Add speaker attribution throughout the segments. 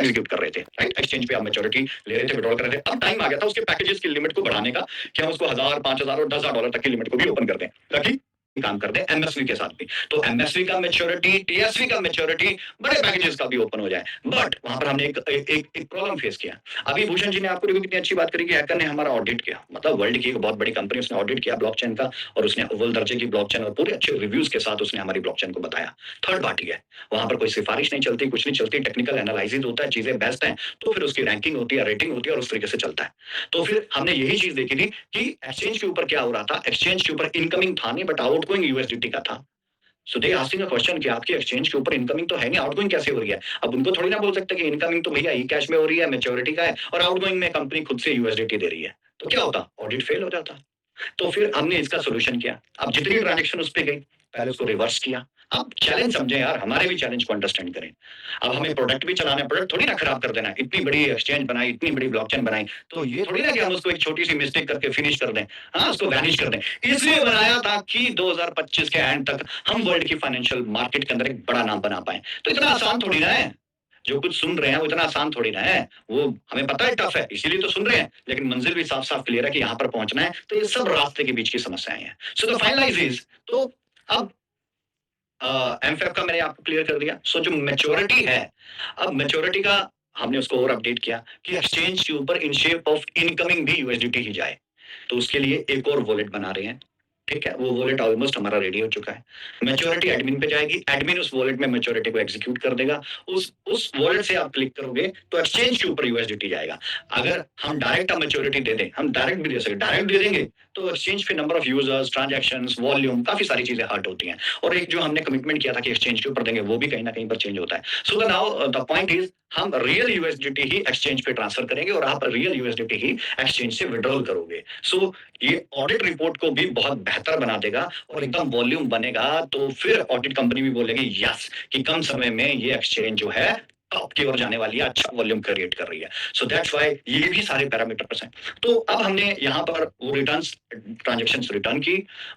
Speaker 1: Execute कर रहे थे, राइट? एक्सचेंज पे आप मैच्योरिटी ले रहे थे, विड्रॉल कर रहे थे। अब टाइम आ गया था उसके पैकेजेस की लिमिट को बढ़ाने का कि हम उसको 1000, 5000 और $10,000 तक की लिमिट को भी ओपन कर दें, ताकि काम कर दें एमएसवी के साथ भी। तो एमएसवी का मैच्योरिटी, टीएसवी का मैच्योरिटी, बड़े पैकेजेस का भी ओपन हो जाए। बट वहां पर हमने एक प्रॉब्लम फेस किया। अभी भूषण जी ने आपको देखो कितनी अच्छी बात करी कि हैकर ने हमारा ऑडिट किया, मतलब वर्ल्ड की एक बहुत बड़ी कंपनी, उसने ऑडिट किया ब्लॉकचेन का, और उसने अव्वल दर्जे की ब्लॉकचेन और पूरे अच्छे रिव्यूज के साथ उसने हमारी ब्लॉकचेन को बताया। थर्ड पार्टी है, वहां पर कोई सिफारिश नहीं चलती, कुछ नहीं चलती, टेक्निकल एनालिसिस होता है, चीजें बेस्ट हैं, तो फिर उसकी रैंकिंग होती है, रेटिंग होती है, और उस तरीके से चलता है। तो फिर हमने यही चीज देखी थी कि एक्सचेंज के ऊपर क्या हो रहा था। एक्सचेंज के ऊपर इनकमिंग था नहीं, बट आउटगोइंग यूएसडीटी का था। सो दे आस्किंग अ क्वेश्चन कि आपकी एक्सचेंज के ऊपर इनकमिंग तो है नहीं, आउटगोइंग कैसे हो रही है? अब उनको थोड़ी ना बोल सकते कि इनकमिंग तो भैया ई कैश में हो रही है, मैच्योरिटी का है, और आउटगोइंग में कंपनी खुद से यूएसडीटी दे रही है। तो क्या होता? ऑडिट फेल हो जाता। तो फिर हमने इसका सॉल्यूशन किया। अब जितनी ट्रांजैक्शन उस पे गई, पहले उसको रिवर्स किया। आप चैलेंज समझें यार, हमारे भी चैलेंज को अंडरस्टैंड करें। अब हमें प्रोडक्ट भी चलाना है, प्रोडक्ट थोड़ी ना खराब कर देना है। इतनी बड़ी एक्सचेंज बनाई, इतनी बड़ी ब्लॉकचेन बनाई, तो ये थोड़ी ना कि हम उसको एक छोटी सी मिस्टेक करके फिनिश कर दें, हाँ, उसको वैनिश कर दें। इसलिए बनाया था कि 2025 के एंड तक हम वर्ल्ड की फाइनेंशियल मार्केट के अंदर एक बड़ा नाम बना पाए। तो इतना आसान थोड़ी ना है। जो कुछ सुन रहे हैं वो इतना आसान थोड़ी ना है। वो हमें पता है टफ है, इसीलिए तो सुन रहे हैं, लेकिन मंजिल भी साफ साफ क्लियर है कि यहाँ पर पहुंचना है। तो ये सब रास्ते के बीच की समस्याएं हैं। सो द फाइनलाइज इज, तो अब एमफैप का मैंने आपको क्लियर कर दिया। सो जो मैच्योरिटी है, अब मैच्योरिटी का हमने उसको और अपडेट किया कि एक्सचेंज के ऊपर इन शेप ऑफ इनकमिंग भी यूएसडीटी ही जाए। तो उसके लिए एक और वॉलेट बना रहे हैं। ठीक है, वो वॉलेट ऑलमोस्ट हमारा रेडी हो चुका है। मैच्योरिटी एडमिन पे जाएगी, एडमिन उस वॉलेट में मैच्योरिटी को एग्जीक्यूट कर देगा। उस वॉलेट से आप क्लिक करोगे तो एक्सचेंज के ऊपर यूएसडीटी जाएगा। अगर हम डायरेक्ट मैच्योरिटी दे दें, हम डायरेक्ट भी दे सकते, डायरेक्ट दे देंगे तो एक्सचेंज पे number of users, transactions, volume, काफी सारी चीजें हर्ट होती हैं। और एक जो हमने कमिटमेंट किया था कि एक्सचेंज के ऊपर देंगे, वो भी कहीं ना कहीं पर चेंज होता है। So the now the point is, हम रियल यूएसडीटी ही एक्सचेंज पे ट्रांसफर करेंगे और आप रियल यूएसडीटी ही एक्सचेंज से विड्रॉल करोगे। सो ये ऑडिट रिपोर्ट को भी बहुत बेहतर बना देगा और एकदम वॉल्यूम बनेगा। तो फिर ऑडिट कंपनी भी बोलेगी यस कि कम समय में ये एक्सचेंज जो है टॉप की ओर जाने वाली है, अच्छा वॉल्यूम क्रिएट कर रही है। सो दैट्स व्हाई ये भी सारे पैरामीटर्स हैं। तो अब हमने यहाँ पर वो रिटर्न्स, ट्रांजैक्शंस रिटर्न की,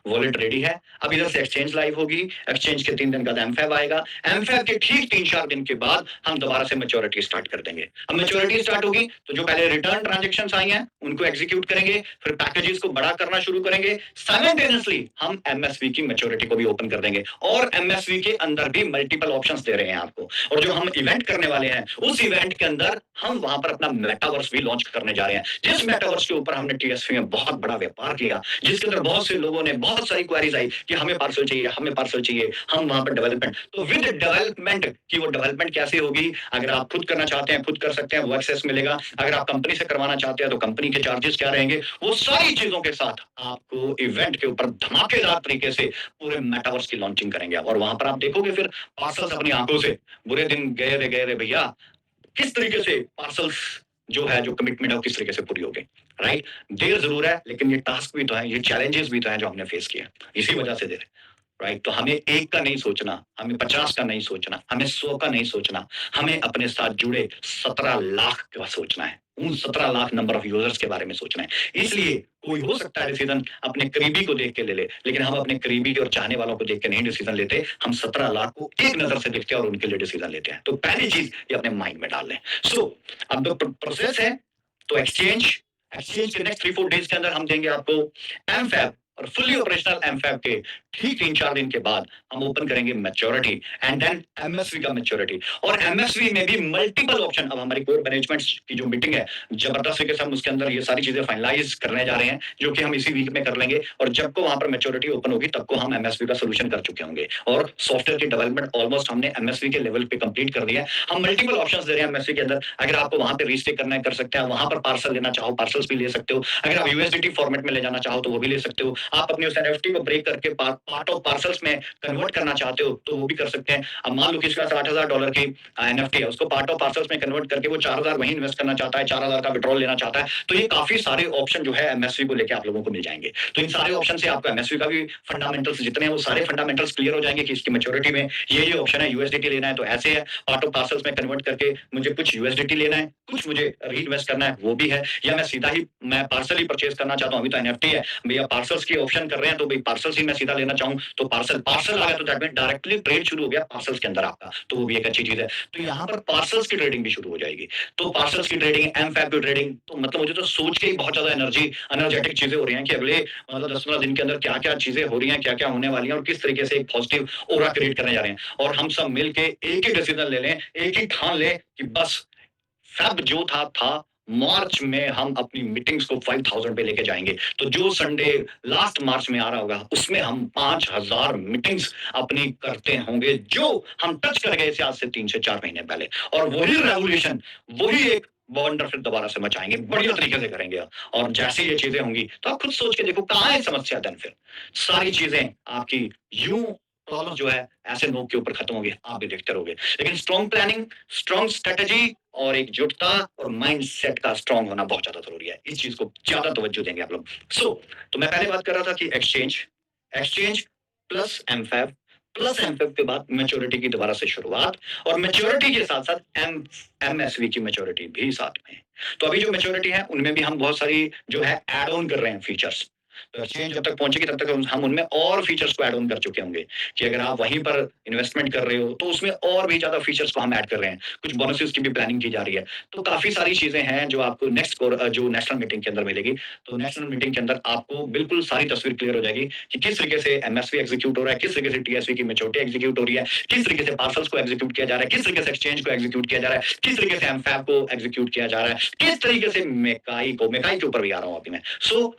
Speaker 1: वॉलेट रेडी है। अब इधर से एक्सचेंज लाइव होगी, एक्सचेंज के 3 दिन बाद एमफैब आएगा, एमफैब के ठीक 3-4 दिन के बाद हम दोबारा से मैच्योरिटी स्टार्ट कर देंगे। अब मैच्योरिटी स्टार्ट होगी तो जो पहले रिटर्न ट्रांजैक्शंस आई हैं उनको एग्जीक्यूट करेंगे, फिर पैकेजेस को बड़ा करना शुरू करेंगे। साइमल्टेनियसली हम एमएसवी की मैच्योरिटी को भी ओपन कर देंगे और एमएसवी के अंदर भी मल्टीपल ऑप्शंस दे रहे हैं आपको। और जो हम इवेंट करने वाले हैं, उस इवेंट के अंदर हम वहां पर अपना मेटावर्स भी लॉन्च करने जा रहे हैं। जिस मेटावर्स के ऊपर हमने टीएसपी में बहुत बड़ा व्यापार किया, जिसके अंदर बहुत से लोगों ने, बहुत सारी क्वेरीज आई कि हमें पार्सल चाहिए, हमें पार्सल चाहिए, हम वहां पर डेवलपमेंट, तो विद डेवलपमेंट की वो डेवलपमेंट कैसे होगी, अगर आप खुद करना चाहते हैं खुद कर सकते हैं, वो एक्सेस मिलेगा। अगर आप कंपनी से करवाना चाहते हैं तो कंपनी के चार्जेस क्या रहेंगे, वो सारी चीजों के साथ आपको इवेंट के ऊपर धमाकेदार तरीके से पूरे मेटावर्स की लॉन्चिंग करेंगे। और वहां पर आप देखोगे फिर पार्सल्स अपनी आंखों से, बुरे दिन गए रे भैया, किस तरीके से पार्सल्स जो है, जो कमिटमेंट है, वो किस तरीके से पूरी हो गई। राइट, देर जरूर है, लेकिन ये टास्क भी तो है, ये चैलेंजेस भी तो है जो हमने फेस किया, इसी वजह से देर। राइट, तो हमें एक का नहीं सोचना, हमें 50 का नहीं सोचना, हमें 100 का नहीं सोचना, हमें अपने साथ जुड़े 17 लाख का सोचना है। उन 17 लाख नंबर ऑफ यूजर्स के बारे में सोचना है। इसलिए कोई हो सकता है डिसीजन अपने करीबी को देख के ले ले, लेकिन हम अपने करीबी और चाहने वालों को देख के नहीं डिसीजन लेते। हम 17 लाख को एक नजर से देखते हैं और उनके लिए डिसीजन लेते हैं। तो पहली चीज ये अपने माइंड में डाल लें। सो अब जो प्रोसेस है, तो एक्सचेंज के नेक्स्ट 3-4 डेज के अंदर हम देंगे आपको एमफैब, और फुल्ली ऑपरेशनल एमफैब के ठीक 3-4 दिन के बाद हम ओपन करेंगे मैच्योरिटी एंड देन एमएसवी का मैच्योरिटी। और एमएसवी में भी मल्टीपल ऑप्शन। अब हमारी कोर मैनेजमेंट की जो मीटिंग है, जबरदस्त तरीके से हम उसके अंदर ये सारी चीजें फाइनलाइज करने जा रहे हैं, जो कि हम इसी वीक में कर लेंगे। और जब को वहां पर मैच्योरिटी ओपन होगी तब को हम एमएसवी का सोल्यूशन कर चुके होंगे और सॉफ्टवेयर की डेवलपमेंट ऑलमोस्ट हमने एमएसवी के लेवल पे कंप्लीट कर दिया है। हम मल्टीपल ऑप्शंस दे रहे हैं एमएसवी के अंदर। अगर आपको वहां पे रीस्टे करना है कर सकते हैं, वहां पर पार्सल लेना चाहो पार्सल्स भी ले सकते हो। अगर आप यूएसडीटी फॉर्मेट में ले जाना चाहो तो वो भी ले सकते हो। आप अपने उस एनएफटी को ब्रेक करके पार्ट ऑफ पार्सल्स में कन्वर्ट करना चाहते हो तो वो भी कर सकते हैं। अब मान लो किसी का $60,000 की एनएफटी है, उसको पार्ट ऑफ पार्सल्स में कन्वर्ट करके वो 4,000 वहीं इन्वेस्ट करना चाहता है, 4,000 का विड्रॉल लेना चाहता है, तो ये काफी सारे ऑप्शन जो है एमएसवी को लेके आप लोगों को मिल जाएंगे। तो इन सारे ऑप्शन से आपको एमएसवी का भी फंडामेंटल्स जितने हैं वो सारे फंडामेंटल्स क्लियर हो जाएंगे कि इसकी मैच्योरिटी में ये ऑप्शन है, यूएसडीटी लेना है तो ऐसे है, पार्ट ऑफ पार्सल्स में कन्वर्ट करके मुझे कुछ यूएसडीटी लेना है, कुछ मुझे री इन्वेस्ट करना है, वो भी है, या मैं सीधा ही मैं पार्सल ही परचेज करना चाहता हूँ, अभी तो एनएफटी है भैया, पार्सल्स की ऑप्शन कर रहे हैं तो भाई पार्सल्स ही मैं सीधा लेना चाहूँ तो पार्सल पार्सल आ गया तो दैट मीन डायरेक्टली ट्रेड शुरू हो गया पार्सल्स के अंदर आपका, तो वो भी एक अच्छी चीज़ है। तो यहाँ पर पार्सल्स की ट्रेडिंग भी शुरू हो जाएगी। तो पार्सल्स की ट्रेडिंग, एमफैब की ट्रेडिंग, तो मतलब मुझे तो सोच के ही बहुत ज़्यादा एनर्जेटिक चीज़ें हो रही हैं कि अगले मतलब 10-15 दिन के अंदर क्या-क्या चीज़ें हो रही हैं, क्या-क्या होने वाली हैं और किस तरीके से एक पॉजिटिव ऑरा क्रिएट करने जा रहे हैं। और हम सब मिल के एक ही डिसीजन ले लें, एक ही ठान लें कि बस फेब जो था, मार्च में हम अपनी मीटिंग्स को 5000 पे लेके जाएँगे। तो जो संडे लास्ट मार्च में आ रहा होगा, उसमें हम 5000 मीटिंग्स अपनी करते होंगे, जो हम टच कर गए थे आज से 3 से 4 महीने पहले। और वही रेवोल्यूशन, वही एक वंडर फिर दोबारा से मचाएँगे, बढ़िया तरीके से करेंगे। और जैसे ये चीज़ें होंगी, तो आप खुद सोच के देखो कहाँ है समस्या देन फिर? सारी चीज़ें आपकी यूँ प्रॉब्लम जो है, ऐसे नोक के ऊपर खत्म होगी, आप भी देखते रहोगे। लेकिन स्ट्रॉन्ग प्लानिंग, स्ट्रॉन्ग स्ट्रैटेजी और एकजुटता और माइंडसेट का स्ट्रॉन्ग होना बहुत ज़्यादा ज़रूरी है। इस चीज़ को ज़्यादा तवज्जो देंगे आप लोग। तो मैं पहले बात कर रहा था कि एक्सचेंज, एक्सचेंज प्लस एमफैब, प्लस एमफैब के बाद मैच्योरिटी की दोबारा से शुरुआत और मैच्योरिटी के साथ-साथ एमएसवी की मैच्योरिटी भी साथ में है। तो अभी जो मैच्योरिटी है, उनमें भी हम बहुत सारी जो है ऐड ऑन कर रहे हैं फीचर्स। तो एक्सचेंज जब तक पहुँचेगी तब तक हम उनमें और फीचर्स को ऐड ऑन कर चुके होंगे कि अगर आप वहीं पर इन्वेस्टमेंट कर रहे हो, तो उसमें और भी ज़्यादा फीचर्स को हम ऐड कर रहे हैं। कुछ बोनसेस की भी प्लानिंग की जा रही है। तो काफ़ी सारी चीज़ें हैं जो आपको जो नेशनल मीटिंग के अंदर मिलेगी। तो नेशनल मीटिंग के अंदर आपको बिल्कुल सारी तस्वीर क्लियर हो जाएगी कि किस तरीके से एमएसवी एग्जीक्यूट हो रहा है, किस तरीके से टीएसवी की मैच्योरिटी एग्जीक्यूट हो रही है, किस तरीके से पार्सल्स को एग्जीक्यूट किया जा रहा है, किस तरीके से एक्सचेंज को एग्जीक्यूट किया जा रहा है, किस तरीके से एमफैब को एग्जीक्यूट किया जा रहा है, किस तरीके से मेकाई के ऊपर भी आ रहा हूँ अभी मैं।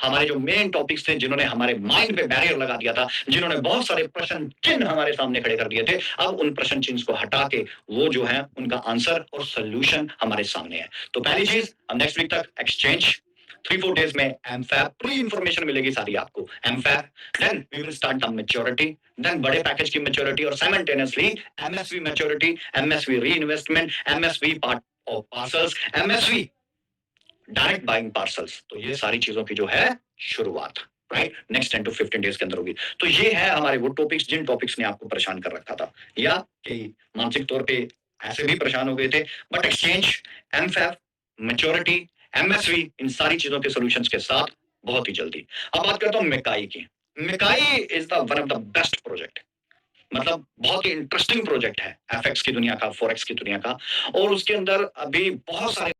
Speaker 1: हमारे जो मेन टॉपिक्स थे जिन्होंने हमारे माइंड पे बैरियर लगा दिया था, जिन्होंने बहुत सारे प्रश्न चिन्ह हमारे सामने खड़े कर दिए थे, अब उन प्रश्न चिन्ह को हटा के वो जो है उनका आंसर और सोल्यूशन हमारे सामने है। तो पहली चीज, नेक्स्ट वीक तक एक्सचेंज, 3-4 डेज में एमफैब पूरी इंफॉर्मेशन मिलेगी सारी आपको। एमफैब, then we will start the maturity, then बड़े पैकेज की मैच्योरिटी और simultaneously MSV maturity, MSV re investment, MSV part of parcels, MSV direct buying parcels. तो ये सारी चीजों की जो है शुरुआत राइट नेक्स्ट 10 to 15 डेज के अंदर होगी। तो ये है हमारे वो टॉपिक्स जिन टॉपिक्स ने आपको परेशान कर रखा था या कि मानसिक तौर पे ऐसे भी परेशान हो गए थे। बट एक्सचेंज, एमफैब, मैच्योरिटी, एमएसवी, इन सारी चीजों के सॉल्यूशंस के साथ बहुत ही जल्दी। अब बात करता हूँ मेकाई की। मेकाई is the one of the best project, मतलब बहुत ही इंटरेस्टिंग प्रोजेक्ट है एफएक्स की दुनिया का, फॉरेक्स की दुनिया का। और उसके अंदर अभी बहुत सारे